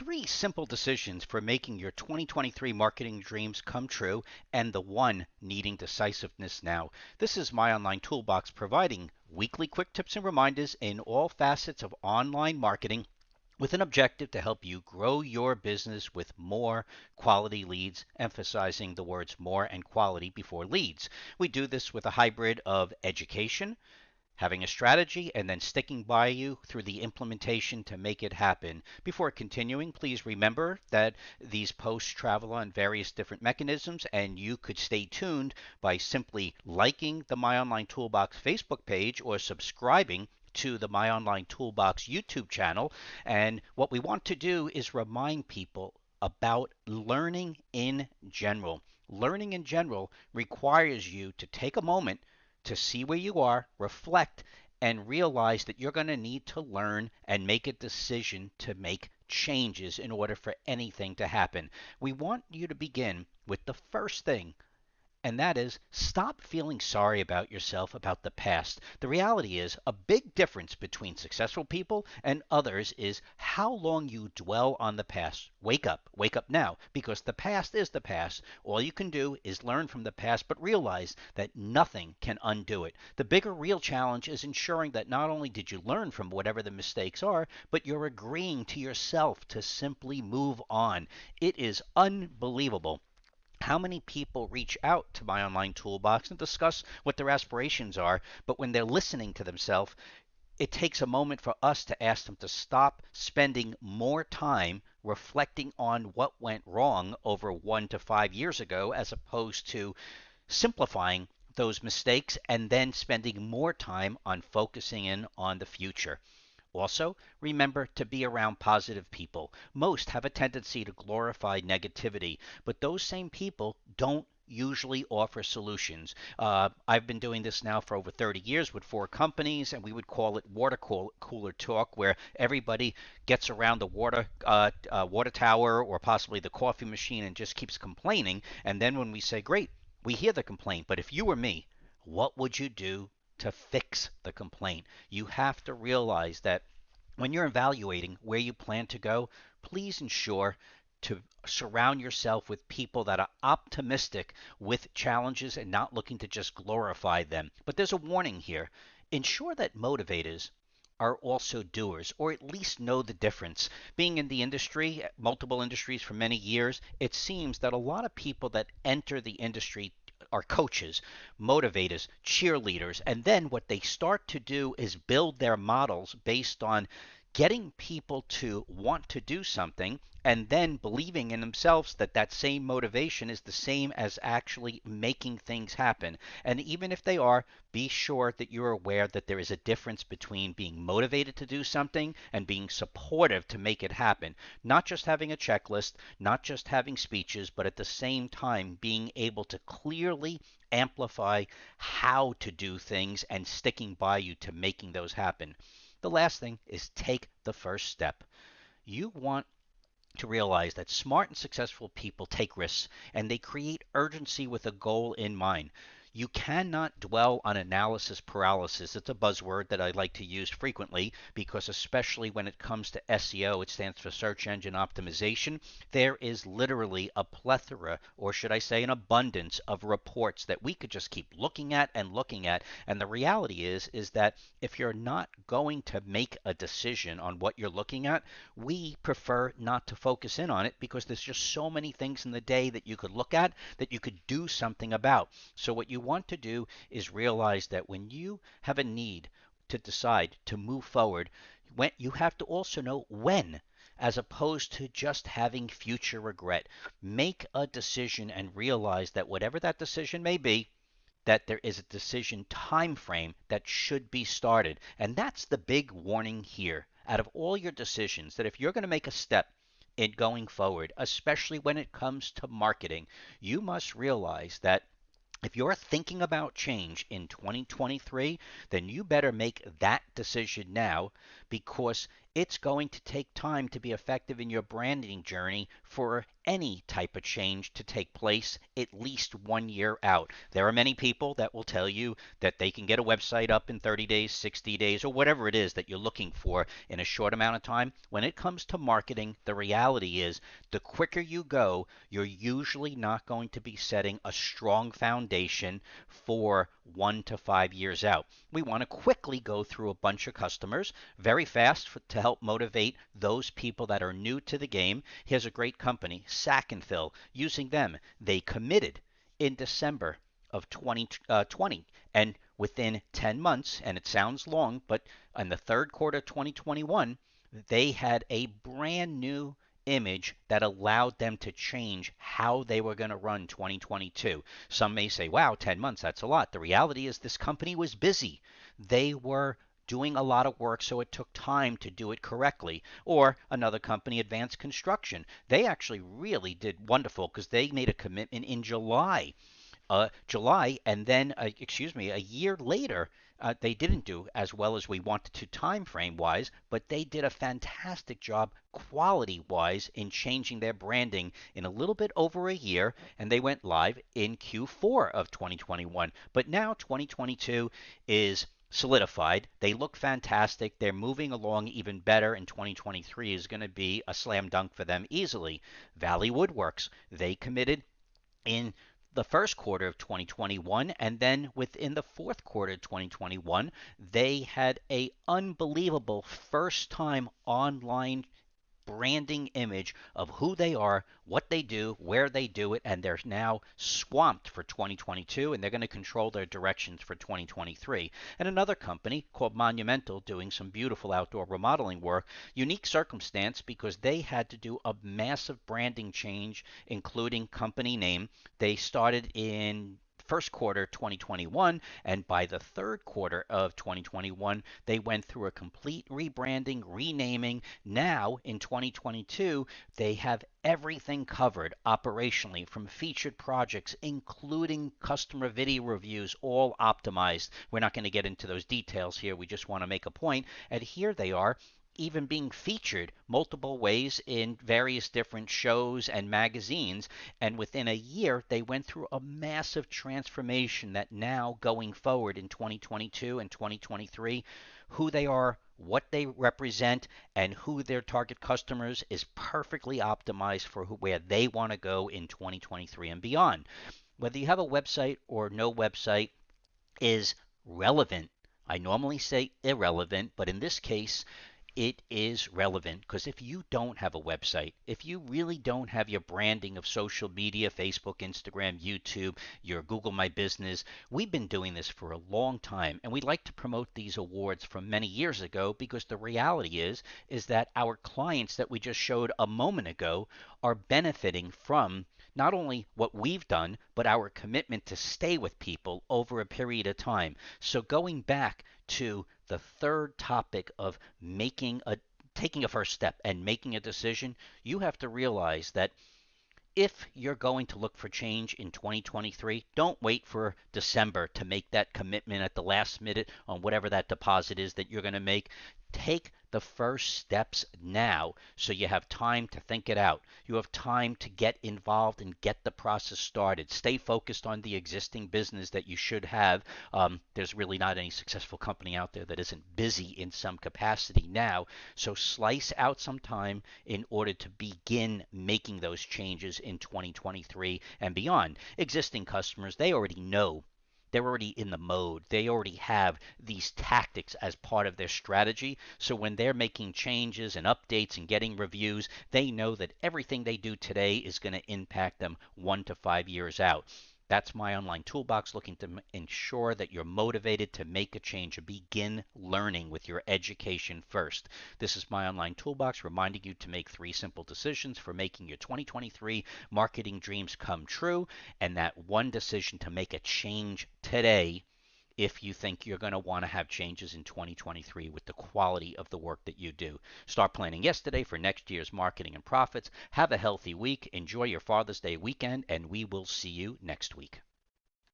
3 simple decisions for making your 2023 marketing dreams come true, and the one needing decisiveness now. This is my online toolbox providing weekly quick tips and reminders in all facets of online marketing with an objective to help you grow your business with more quality leads, emphasizing the words more and quality before leads. We do this with a hybrid of education, having a strategy, and then sticking by you through the implementation to make it happen. Before continuing, please remember that these posts travel on various different mechanisms, and you could stay tuned by simply liking the My Online Toolbox Facebook page or subscribing to the My Online Toolbox YouTube channel. And what we want to do is remind people about learning in general. Learning in general requires you to take a moment to see where you are, reflect, and realize that you're going to need to learn and make a decision to make changes in order for anything to happen. We want you to begin with the first thing, and that is stop feeling sorry about yourself about the past. The reality is a big difference between successful people and others is how long you dwell on the past. Wake up now, because the past is the past. All you can do is learn from the past, but realize that nothing can undo it. The bigger real challenge is ensuring that not only did you learn from whatever the mistakes are, but you're agreeing to yourself to simply move on. It is unbelievable how many people reach out to my online toolbox and discuss what their aspirations are, but when they're listening to themselves, it takes a moment for us to ask them to stop spending more time reflecting on what went wrong over 1 to 5 years ago, as opposed to simplifying those mistakes and then spending more time on focusing in on the future. Also, remember to be around positive people. Most have a tendency to glorify negativity, but those same people don't usually offer solutions. I've been doing this now for over 30 years with 4 companies, and we would call it cooler talk, where everybody gets around the water tower or possibly the coffee machine and just keeps complaining. And then when we say, great, we hear the complaint, but if you were me, what would you do to fix the complaint? You have to realize that when you're evaluating where you plan to go, please ensure to surround yourself with people that are optimistic with challenges and not looking to just glorify them. But there's a warning here. Ensure that motivators are also doers, or at least know the difference. Being in the industry, multiple industries for many years, it seems that a lot of people that enter the industry are coaches, motivators, cheerleaders, and then what they start to do is build their models based on getting people to want to do something and then believing in themselves that that same motivation is the same as actually making things happen. And even if they are, be sure that you're aware that there is a difference between being motivated to do something and being supportive to make it happen. Not just having a checklist, not just having speeches, but at the same time being able to clearly amplify how to do things and sticking by you to making those happen. The last thing is take the first step. You want to realize that smart and successful people take risks and they create urgency with a goal in mind. You cannot dwell on analysis paralysis. It's a buzzword that I like to use frequently because, especially when it comes to SEO, it stands for search engine optimization. There is literally a plethora, or should I say an abundance, of reports that we could just keep looking at and looking at. And the reality is that if you're not going to make a decision on what you're looking at, we prefer not to focus in on it because there's just so many things in the day that you could look at that you could do something about. So what you want to do is realize that when you have a need to decide to move forward, when you have to also know when, as opposed to just having future regret. Make a decision and realize that whatever that decision may be, that there is a decision time frame that should be started. And that's the big warning here. Out of all your decisions, that if you're going to make a step in going forward, especially when it comes to marketing, you must realize that if you're thinking about change in 2023, then you better make that decision now, because it's going to take time to be effective in your branding journey for any type of change to take place at least 1 year out. There are many people that will tell you that they can get a website up in 30 days, 60 days, or whatever it is that you're looking for in a short amount of time. When it comes to marketing, the reality is the quicker you go, you're usually not going to be setting a strong foundation for 1 to 5 years out. We want to quickly go through a bunch of customers very fast to help motivate those people that are new to the game. Here's a great company, Sack and Fill. Using them, they committed in December of 2020, and within 10 months, and it sounds long, but in the third quarter of 2021, they had a brand new image that allowed them to change how they were going to run 2022. Some may say, wow, 10 months, that's a lot. The reality is this company was busy. They were doing a lot of work, so it took time to do it correctly. Or another company, Advanced Construction. They actually really did wonderful because they made a commitment in July, and then, a year later, they didn't do as well as we wanted to time frame wise, but they did a fantastic job quality wise in changing their branding in a little bit over a year, and they went live in Q4 of 2021. But now 2022 is solidified. They look fantastic. They're moving along even better, and 2023 is going to be a slam dunk for them easily. Valley Woodworks, they committed in the first quarter of 2021, and then within the fourth quarter of 2021, they had a unbelievable first time online branding image of who they are, what they do, where they do it, and they're now swamped for 2022, and they're going to control their directions for 2023. And another company called Monumental doing some beautiful outdoor remodeling work. Unique circumstance because they had to do a massive branding change, including company name. They started in first quarter 2021, and by the third quarter of 2021, they went through a complete rebranding, renaming. Now in 2022, they have everything covered operationally from featured projects, including customer video reviews, all optimized. We're not going to get into those details here. We just want to make a point. And here they are, even being featured multiple ways in various different shows and magazines. And within a year, they went through a massive transformation that now going forward in 2022 and 2023, who they are, what they represent, and who their target customers is perfectly optimized for where they want to go in 2023 and beyond. Whether you have a website or no website is relevant. I normally say irrelevant, but in this case, it is relevant because if you don't have a website, if you really don't have your branding of social media, Facebook, Instagram, YouTube, your Google My Business, we've been doing this for a long time, and we like to promote these awards from many years ago because the reality is that our clients that we just showed a moment ago are benefiting from not only what we've done, but our commitment to stay with people over a period of time. So going back to the third topic of taking a first step and making a decision, you have to realize that if you're going to look for change in 2023, don't wait for December to make that commitment at the last minute on whatever that deposit is that you're going to make. Take the first steps now so you have time to think it out. You have time to get involved and get the process started. Stay focused on the existing business that you should have. There's really not any successful company out there that isn't busy in some capacity now. So slice out some time in order to begin making those changes in 2023 and beyond. Existing customers, they already know. They're already in the mode. They already have these tactics as part of their strategy. So when they're making changes and updates and getting reviews, they know that everything they do today is going to impact them 1 to 5 years out. That's my online toolbox, looking to ensure that you're motivated to make a change and begin learning with your education first. This is my online toolbox, reminding you to make 3 simple decisions for making your 2023 marketing dreams come true, and that one decision to make a change today if you think you're going to want to have changes in 2023 with the quality of the work that you do. Start planning yesterday for next year's marketing and profits. Have a healthy week. Enjoy your Father's Day weekend, and we will see you next week.